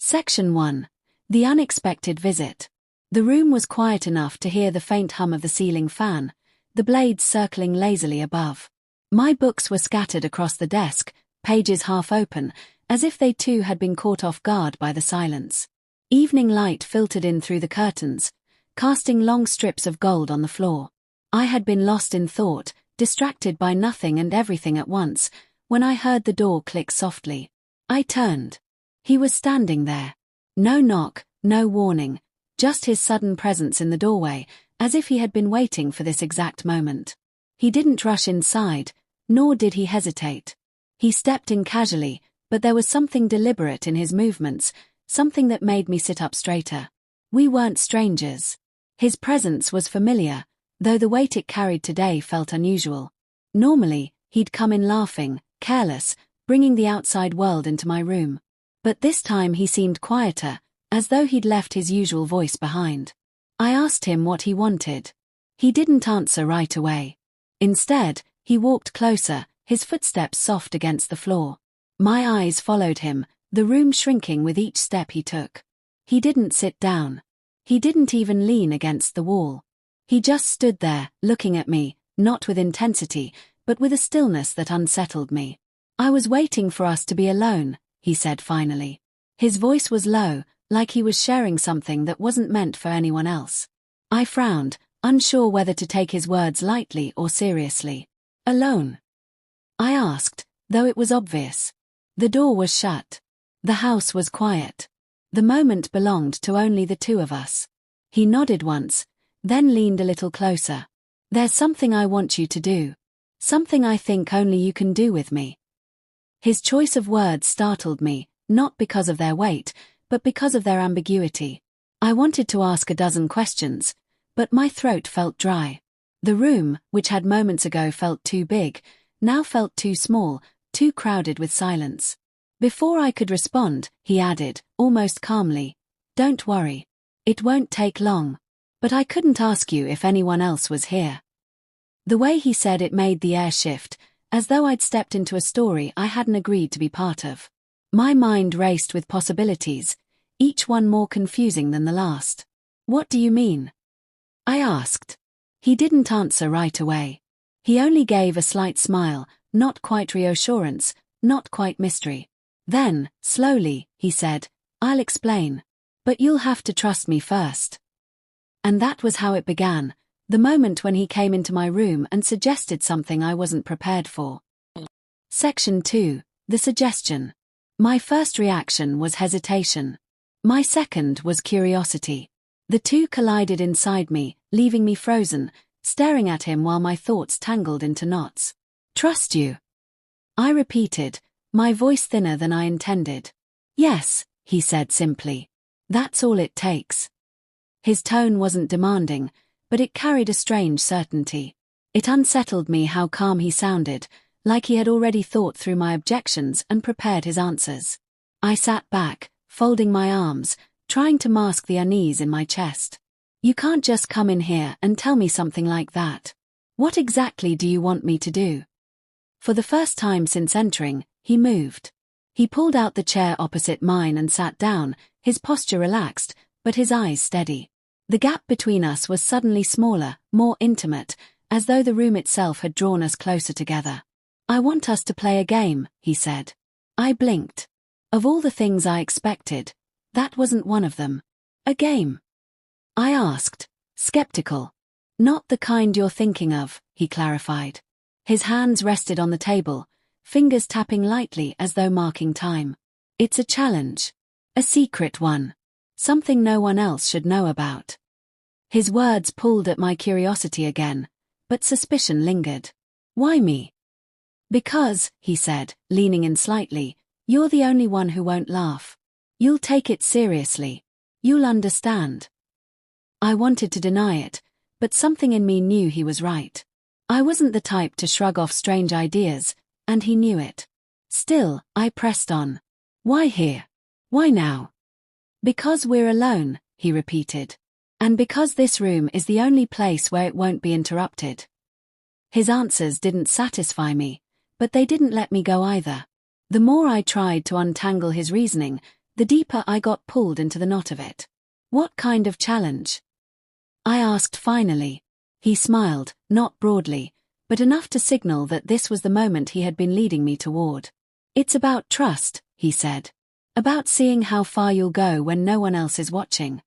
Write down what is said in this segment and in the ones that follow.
Section 1. The unexpected visit. The room was quiet enough to hear the faint hum of the ceiling fan, the blades circling lazily above. My books were scattered across the desk, pages half open, as if they too had been caught off guard by the silence. Evening light filtered in through the curtains, casting long strips of gold on the floor. I had been lost in thought, distracted by nothing and everything at once, when I heard the door click softly. I turned. He was standing there. No knock, no warning, just his sudden presence in the doorway, as if he had been waiting for this exact moment. He didn't rush inside, nor did he hesitate. He stepped in casually, but there was something deliberate in his movements, something that made me sit up straighter. We weren't strangers. His presence was familiar, though the weight it carried today felt unusual. Normally, he'd come in laughing, careless, bringing the outside world into my room. But this time he seemed quieter, as though he'd left his usual voice behind. I asked him what he wanted. He didn't answer right away. Instead, he walked closer, his footsteps soft against the floor. My eyes followed him, the room shrinking with each step he took. He didn't sit down. He didn't even lean against the wall. He just stood there, looking at me, not with intensity, but with a stillness that unsettled me. "I was waiting for us to be alone," he said finally. His voice was low, like he was sharing something that wasn't meant for anyone else. I frowned, unsure whether to take his words lightly or seriously. "Alone?" I asked, though it was obvious. The door was shut. The house was quiet. The moment belonged to only the two of us. He nodded once, then leaned a little closer. "There's something I want you to do. Something I think only you can do with me." His choice of words startled me, not because of their weight, but because of their ambiguity. I wanted to ask a dozen questions, but my throat felt dry. The room, which had moments ago felt too big, now felt too small, too crowded with silence. Before I could respond, he added, almost calmly, "Don't worry. It won't take long. But I couldn't ask you if anyone else was here." The way he said it made the air shift, as though I'd stepped into a story I hadn't agreed to be part of. My mind raced with possibilities, each one more confusing than the last. "What do you mean?" I asked. He didn't answer right away. He only gave a slight smile, not quite reassurance, not quite mystery. Then, slowly, he said, "I'll explain. But you'll have to trust me first." And that was how it began, the moment when he came into my room and suggested something I wasn't prepared for. Section 2. The suggestion. My first reaction was hesitation. My second was curiosity. The two collided inside me, leaving me frozen, staring at him while my thoughts tangled into knots. "Trust you?" I repeated, my voice thinner than I intended. "Yes," he said simply. "That's all it takes." His tone wasn't demanding, but it carried a strange certainty. It unsettled me how calm he sounded, like he had already thought through my objections and prepared his answers. I sat back, folding my arms, trying to mask the unease in my chest. "You can't just come in here and tell me something like that. What exactly do you want me to do?" For the first time since entering, he moved. He pulled out the chair opposite mine and sat down, his posture relaxed, but his eyes steady. The gap between us was suddenly smaller, more intimate, as though the room itself had drawn us closer together. "I want us to play a game," he said. I blinked. Of all the things I expected, that wasn't one of them. "A game?" I asked, skeptical. "Not the kind you're thinking of," he clarified. His hands rested on the table, fingers tapping lightly as though marking time. "It's a challenge. A secret one. Something no one else should know about." His words pulled at my curiosity again, but suspicion lingered. "Why me?" "Because," he said, leaning in slightly, "you're the only one who won't laugh. You'll take it seriously. You'll understand." I wanted to deny it, but something in me knew he was right. I wasn't the type to shrug off strange ideas, and he knew it. Still, I pressed on. "Why here? Why now?" "Because we're alone," he repeated. "And because this room is the only place where it won't be interrupted." His answers didn't satisfy me, but they didn't let me go either. The more I tried to untangle his reasoning, the deeper I got pulled into the knot of it. What kind of challenge? I asked finally. He smiled, not broadly, but enough to signal that this was the moment he had been leading me toward. It's about trust, he said. About seeing how far you'll go when no one else is watching.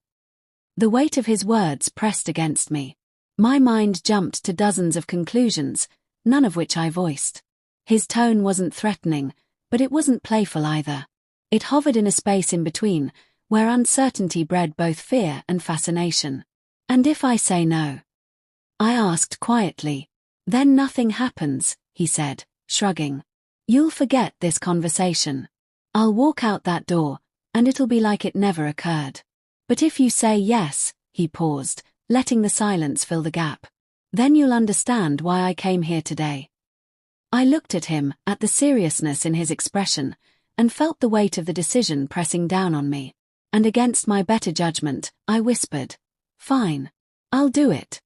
The weight of his words pressed against me. My mind jumped to dozens of conclusions, none of which I voiced. His tone wasn't threatening, but it wasn't playful either. It hovered in a space in between, where uncertainty bred both fear and fascination. And if I say no? I asked quietly. Then nothing happens, he said, shrugging. You'll forget this conversation. I'll walk out that door, and it'll be like it never occurred. But if you say yes, he paused, letting the silence fill the gap. Then you'll understand why I came here today. I looked at him, at the seriousness in his expression, and felt the weight of the decision pressing down on me. And against my better judgment, I whispered, "Fine. I'll do it."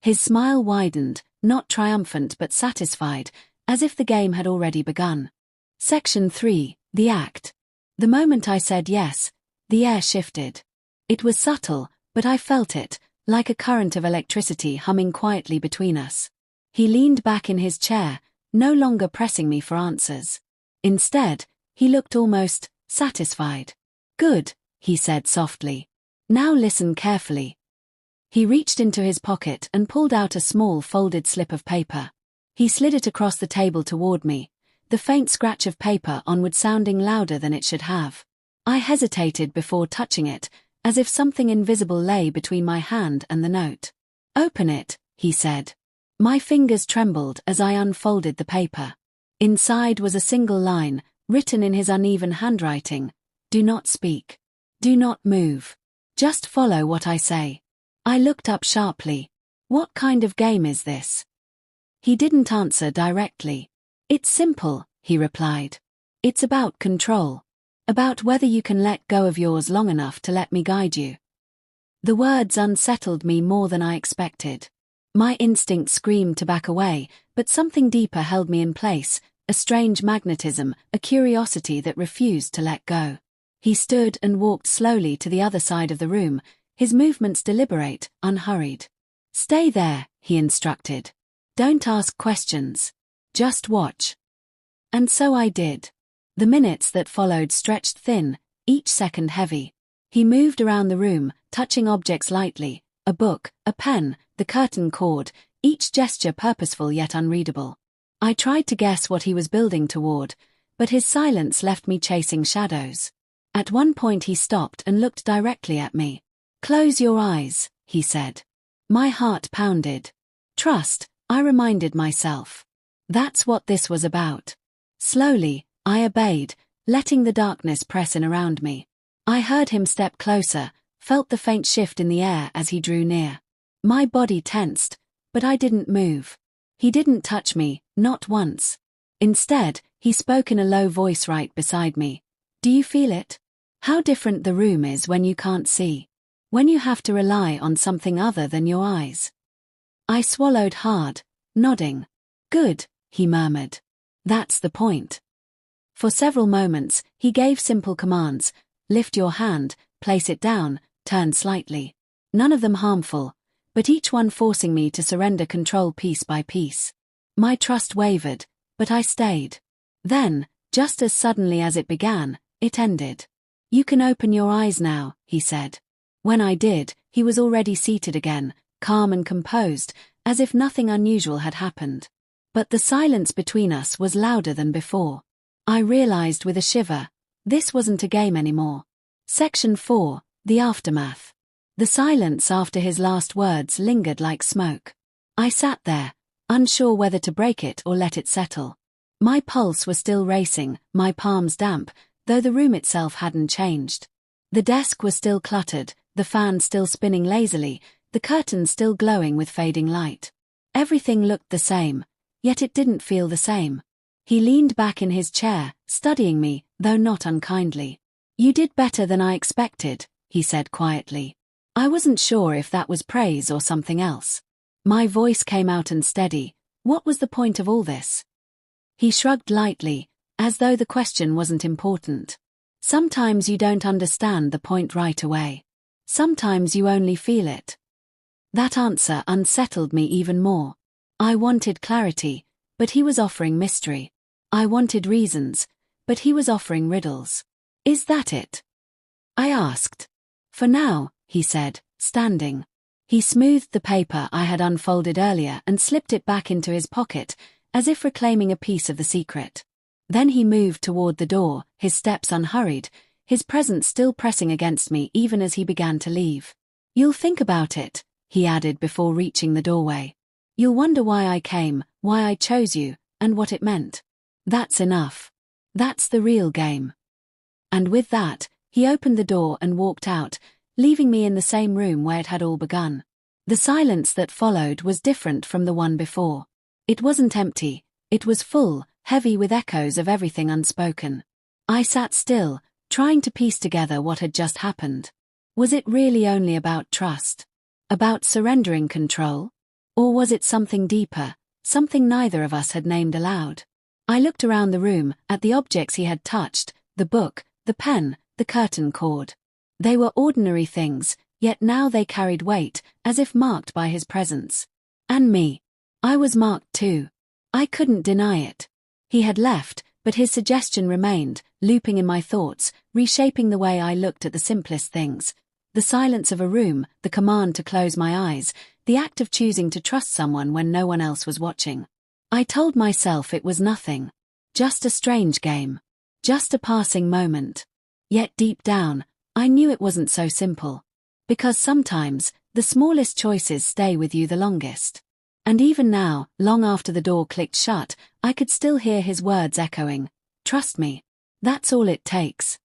His smile widened, not triumphant but satisfied, as if the game had already begun. Section 3, the act. The moment I said yes, the air shifted. It was subtle, but I felt it, like a current of electricity humming quietly between us. He leaned back in his chair, no longer pressing me for answers. Instead, he looked almost satisfied. "Good," he said softly. "Now listen carefully." He reached into his pocket and pulled out a small folded slip of paper. He slid it across the table toward me, the faint scratch of paper onward sounding louder than it should have. I hesitated before touching it, as if something invisible lay between my hand and the note. "Open it," he said. My fingers trembled as I unfolded the paper. Inside was a single line, written in his uneven handwriting. "Do not speak. Do not move. Just follow what I say." I looked up sharply. "What kind of game is this?" He didn't answer directly. "It's simple," he replied. "It's about control. About whether you can let go of yours long enough to let me guide you." The words unsettled me more than I expected. My instinct screamed to back away, but something deeper held me in place, a strange magnetism, a curiosity that refused to let go. He stood and walked slowly to the other side of the room, his movements deliberate, unhurried. "Stay there," he instructed. "Don't ask questions. Just watch." And so I did. The minutes that followed stretched thin, each second heavy. He moved around the room, touching objects lightly, a book, a pen, the curtain cord, each gesture purposeful yet unreadable. I tried to guess what he was building toward, but his silence left me chasing shadows. At one point he stopped and looked directly at me. "Close your eyes," he said. My heart pounded. Trust, I reminded myself. That's what this was about. Slowly, I obeyed, letting the darkness press in around me. I heard him step closer, felt the faint shift in the air as he drew near. My body tensed, but I didn't move. He didn't touch me, not once. Instead, he spoke in a low voice right beside me. "Do you feel it? How different the room is when you can't see. When you have to rely on something other than your eyes." I swallowed hard, nodding. "Good," he murmured. "That's the point." For several moments, he gave simple commands: lift your hand, place it down, turn slightly. None of them harmful, but each one forcing me to surrender control piece by piece. My trust wavered, but I stayed. Then, just as suddenly as it began, it ended. "You can open your eyes now," he said. When I did, he was already seated again, calm and composed, as if nothing unusual had happened. But the silence between us was louder than before. I realized with a shiver, this wasn't a game anymore. Section 4, the aftermath. The silence after his last words lingered like smoke. I sat there, unsure whether to break it or let it settle. My pulse was still racing, my palms damp, though the room itself hadn't changed. The desk was still cluttered, the fan still spinning lazily, the curtains still glowing with fading light. Everything looked the same, yet it didn't feel the same. He leaned back in his chair, studying me, though not unkindly. "You did better than I expected," he said quietly. I wasn't sure if that was praise or something else. My voice came out unsteady. What was the point of all this? He shrugged lightly, as though the question wasn't important. Sometimes you don't understand the point right away. Sometimes you only feel it. That answer unsettled me even more. I wanted clarity, but he was offering mystery. I wanted reasons, but he was offering riddles. Is that it? I asked. For now, he said, standing. He smoothed the paper I had unfolded earlier and slipped it back into his pocket, as if reclaiming a piece of the secret. Then he moved toward the door, his steps unhurried, his presence still pressing against me even as he began to leave. You'll think about it, he added before reaching the doorway. You'll wonder why I came, why I chose you, and what it meant. That's enough. That's the real game. And with that, he opened the door and walked out, leaving me in the same room where it had all begun. The silence that followed was different from the one before. It wasn't empty, it was full, heavy with echoes of everything unspoken. I sat still, trying to piece together what had just happened. Was it really only about trust? About surrendering control? Or was it something deeper, something neither of us had named aloud? I looked around the room, at the objects he had touched, the book, the pen, the curtain cord. They were ordinary things, yet now they carried weight, as if marked by his presence. And me. I was marked too. I couldn't deny it. He had left, but his suggestion remained, looping in my thoughts, reshaping the way I looked at the simplest things. The silence of a room, the command to close my eyes, the act of choosing to trust someone when no one else was watching. I told myself it was nothing. Just a strange game. Just a passing moment. Yet deep down, I knew it wasn't so simple. Because sometimes, the smallest choices stay with you the longest. And even now, long after the door clicked shut, I could still hear his words echoing. Trust me. That's all it takes.